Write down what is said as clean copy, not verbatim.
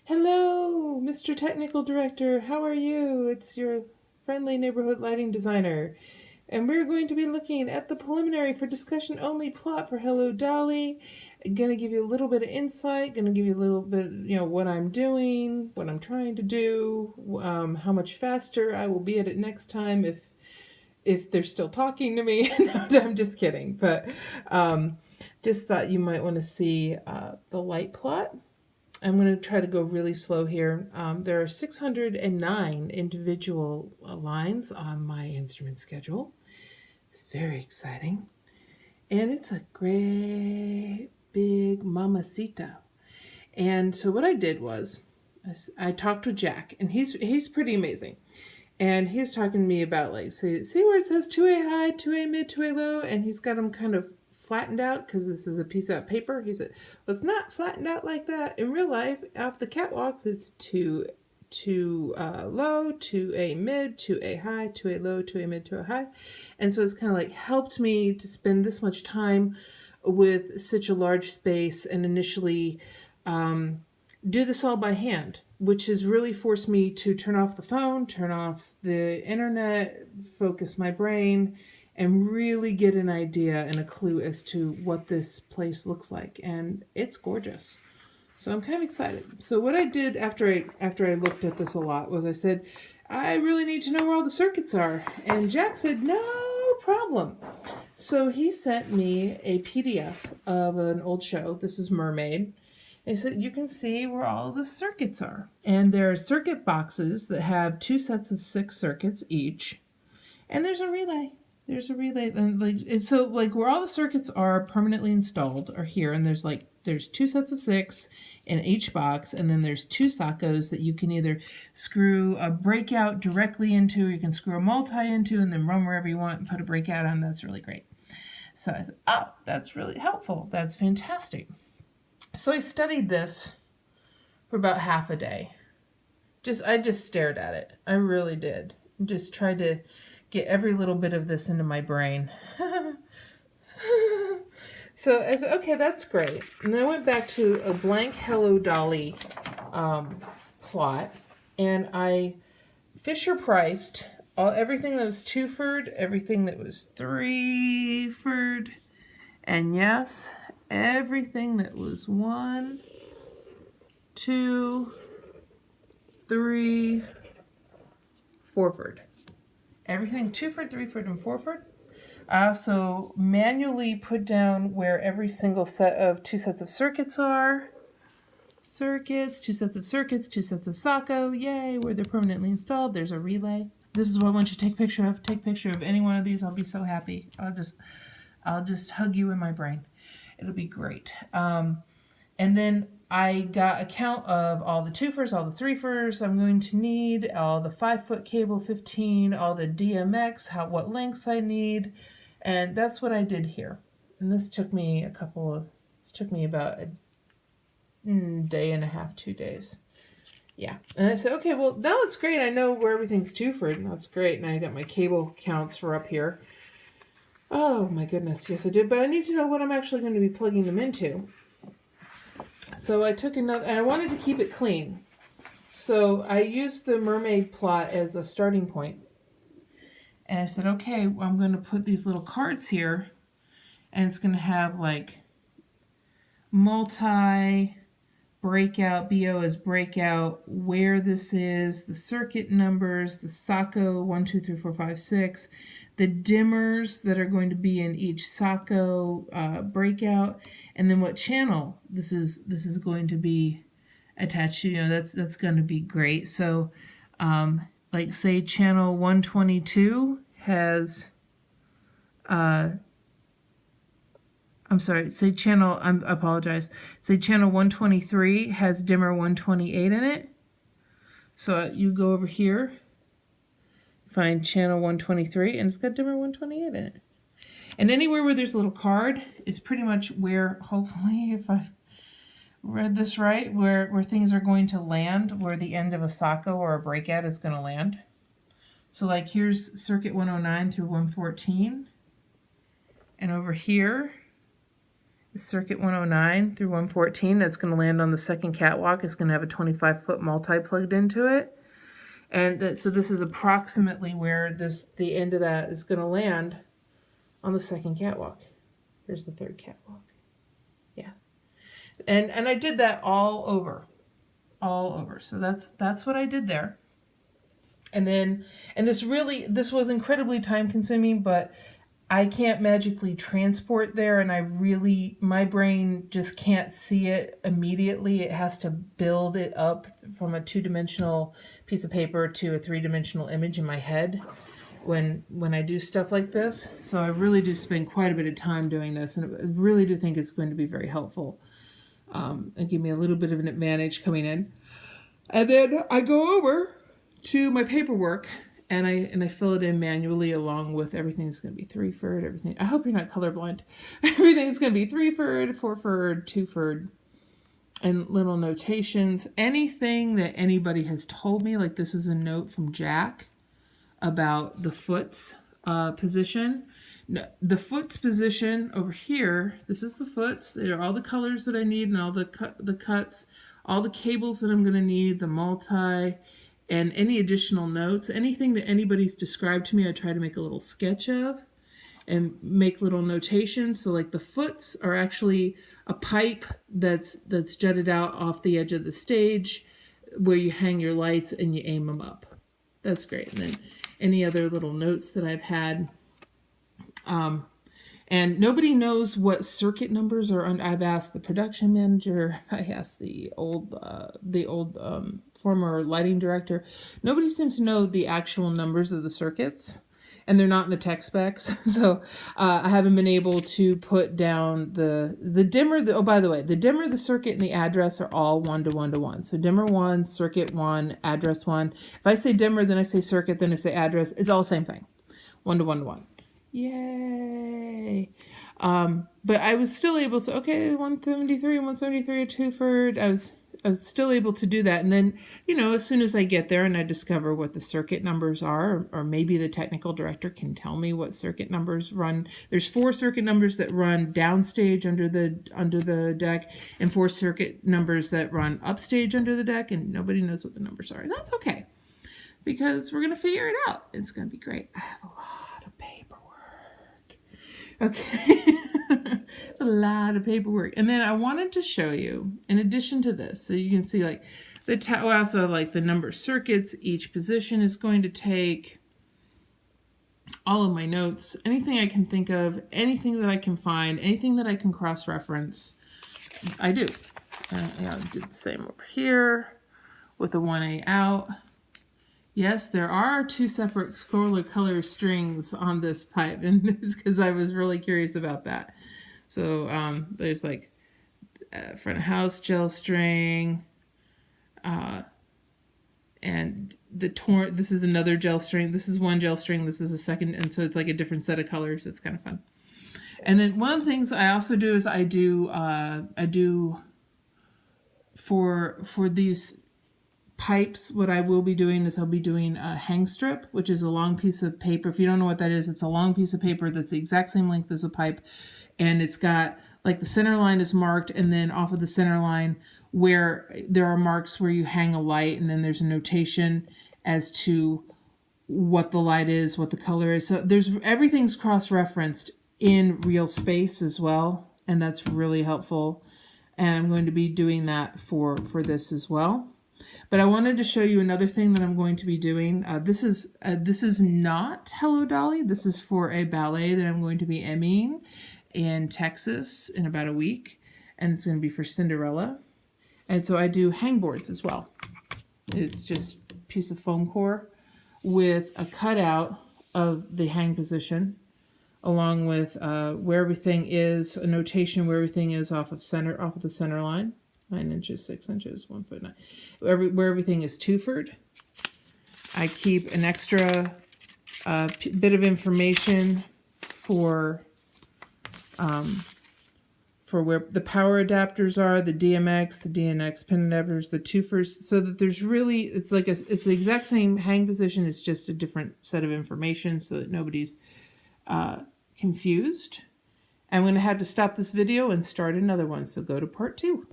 Hello, Mr. Technical Director. How are you? It's your friendly neighborhood lighting designer. And we're going to be looking at the preliminary for discussion only plot for Hello Dolly. Gonna give you a little bit of insight, gonna give you a little bit, what I'm doing, what I'm trying to do, how much faster I will be at it next time if they're still talking to me. No, I'm just kidding. But just thought you might want to see the light plot. I'm going to try to go really slow here. There are 609 individual lines on my instrument schedule. It's very exciting. And it's a great big mamacita. And so what I did was I talked with Jack, and he's pretty amazing. And he's talking to me about, like, see where it says 2A high, 2A mid, 2A low, and he's got them kind of flattened out because this is a piece of paper. He said, well, it's not flattened out like that. In real life, off the catwalks, it's 2 low, 2A mid, 2A high, 2A low, 2A mid, 2A high. And so it's kind of like helped me to spend this much time with such a large space and initially do this all by hand, which has really forced me to turn off the phone, turn off the internet, focus my brain, and really get an idea and a clue as to what this place looks like. And it's gorgeous. So I'm kind of excited. So what I did after I looked at this a lot was I said, I really need to know where all the circuits are. And Jack said, no problem. So he sent me a PDF of an old show. This is Mermaid. And he said, you can see where all the circuits are. And there are circuit boxes that have 2 sets of 6 circuits each. And there's a relay. There's a relay. And so where all the circuits are permanently installed are here. And there's 2 sets of 6 in each box. And then there's 2 sockos that you can either screw a breakout directly into, or you can screw a multi into and then run wherever you want and put a breakout on. That's really great. So I thought, oh, that's really helpful. That's fantastic. So I studied this for about half a day. I just stared at it. I really did. Just tried to get every little bit of this into my brain. So I said, okay, that's great. And then I went back to a blank Hello Dolly plot, and I Fisher priced everything that was 2-furred, everything that was 3-furred, and yes, everything that was 1, 2, 3, 4-furred. Everything 2-furred, 3-furred, and 4-furred. I also manually put down where every single set of 2 sets of circuits are. Circuits, 2 sets of circuits, 2 sets of Socko, yay, where they're permanently installed. There's a relay. This is what I want you to take a picture of. Take a picture of any one of these. I'll be so happy. I'll just hug you in my brain. It'll be great. And then I got a count of all the 2-furs, all the 3-furs I'm going to need, all the 5-foot cable 15, all the DMX, what lengths I need, and that's what I did here. And this took me about a day and a half, 2 days. Yeah. And I said, okay, well, now it's great. I know where everything's 2-furred, and that's great. And I got my cable counts for up here. Oh, my goodness. Yes, I did. But I need to know what I'm actually going to be plugging them into. So I took another, and I wanted to keep it clean. So I used the mermaid plot as a starting point. And I said, okay, well, I'm going to put these little cards here, and it's going to have like multi, breakout, BO as breakout, where this is, the circuit numbers, the Socko 1, 2, 3, 4, 5, 6, the dimmers that are going to be in each Socko breakout, and then what channel this is going to be attached to. That's going to be great. So like say channel 122 has I apologize. Say channel 123 has dimmer 128 in it. So you go over here, find channel 123, and it's got dimmer 128 in it. And anywhere where there's a little card is pretty much where, hopefully, if I've read this right, where things are going to land, where the end of a Socko or a breakout is going to land. So like here's circuit 109 through 114. And over here circuit 109 through 114 that's going to land on the second catwalk. It's going to have a 25-foot multi plugged into it. And so this is approximately where the end of that is going to land on the second catwalk. Here's the third catwalk. Yeah. And I did that all over. So that's what I did there. And this was incredibly time consuming, but I can't magically transport there, and my brain just can't see it immediately. It has to build it up from a 2-dimensional piece of paper to a 3-dimensional image in my head when I do stuff like this. So I really do spend quite a bit of time doing this, and I really do think it's going to be very helpful and give me a little bit of an advantage coming in. And then I go over to my paperwork, and I fill it in manually along with everything's going to be 3-furred, everything. I hope you're not colorblind. Everything's going to be 3-furred, 4-furred, 2-furred, and little notations. Anything that anybody has told me, like this is a note from Jack about the foot's position. The foot's position over here, this is the foot's. There are all the colors that I need and all the cuts, all the cables that I'm going to need, the multi, and any additional notes. Anything that anybody's described to me, I try to make a little sketch of and make little notations. So like the foots are actually a pipe that's jutted out off the edge of the stage where you hang your lights and you aim them up. That's great. And then any other little notes that I've had. And nobody knows what circuit numbers are on. I've asked the production manager. I asked the old former lighting director. Nobody seems to know the actual numbers of the circuits, and they're not in the tech specs. So I haven't been able to put down the dimmer. Oh, by the way, the dimmer, the circuit, and the address are all 1 to 1 to 1. So dimmer 1, circuit 1, address 1. If I say dimmer, then I say circuit, then I say address. It's all the same thing. 1 to 1 to 1. Yay. But I was still able to, okay, 173 and 173 are 2-furred. I was still able to do that. And then, as soon as I get there and I discover what the circuit numbers are, or maybe the technical director can tell me what circuit numbers run. There's 4 circuit numbers that run downstage under the deck, and 4 circuit numbers that run upstage under the deck, and nobody knows what the numbers are. And that's okay, because we're going to figure it out. It's going to be great. I have a lot of paperwork. Okay. A lot of paperwork. And then I wanted to show you, in addition to this, so you can see like also like the number of circuits each position is going to take, all of my notes, anything I can think of, anything that I can find, anything that I can cross-reference, I do. And I did the same over here with the 1A out. Yes, there are 2 separate scroller color strings on this pipe, and it's because I was really curious about that. So there's like front of house gel string, and this is another gel string. This is one gel string. This is a second, and so it's like a different set of colors. It's kind of fun. And then one of the things I also do is I do for these pipes, what I will be doing is I'll be doing a hang strip, which is a long piece of paper. If you don't know what that is, it's a long piece of paper that's the exact same length as a pipe, and it's got like the center line is marked, and then off of the center line where there are marks where you hang a light, and then there's a notation as to what the light is, what the color is. So everything's cross-referenced in real space as well, and that's really helpful. And I'm going to be doing that for this as well. But I wanted to show you another thing that I'm going to be doing. This is not Hello Dolly. This is for a ballet that I'm going to be Emmying in Texas in about a week, and it's going to be for Cinderella. And so I do hang boards as well. It's just a piece of foam core with a cutout of the hang position, along with where everything is, a notation where everything is off of the center line. 9 inches, 6 inches, 1 foot 9. Where everything is 2-furred. I keep an extra bit of information for where the power adapters are, the DMX, the DNX pin adapters, the 2-furs, so that there's really, it's the exact same hang position. It's just a different set of information so that nobody's confused. I'm going to have to stop this video and start another one, so go to part 2.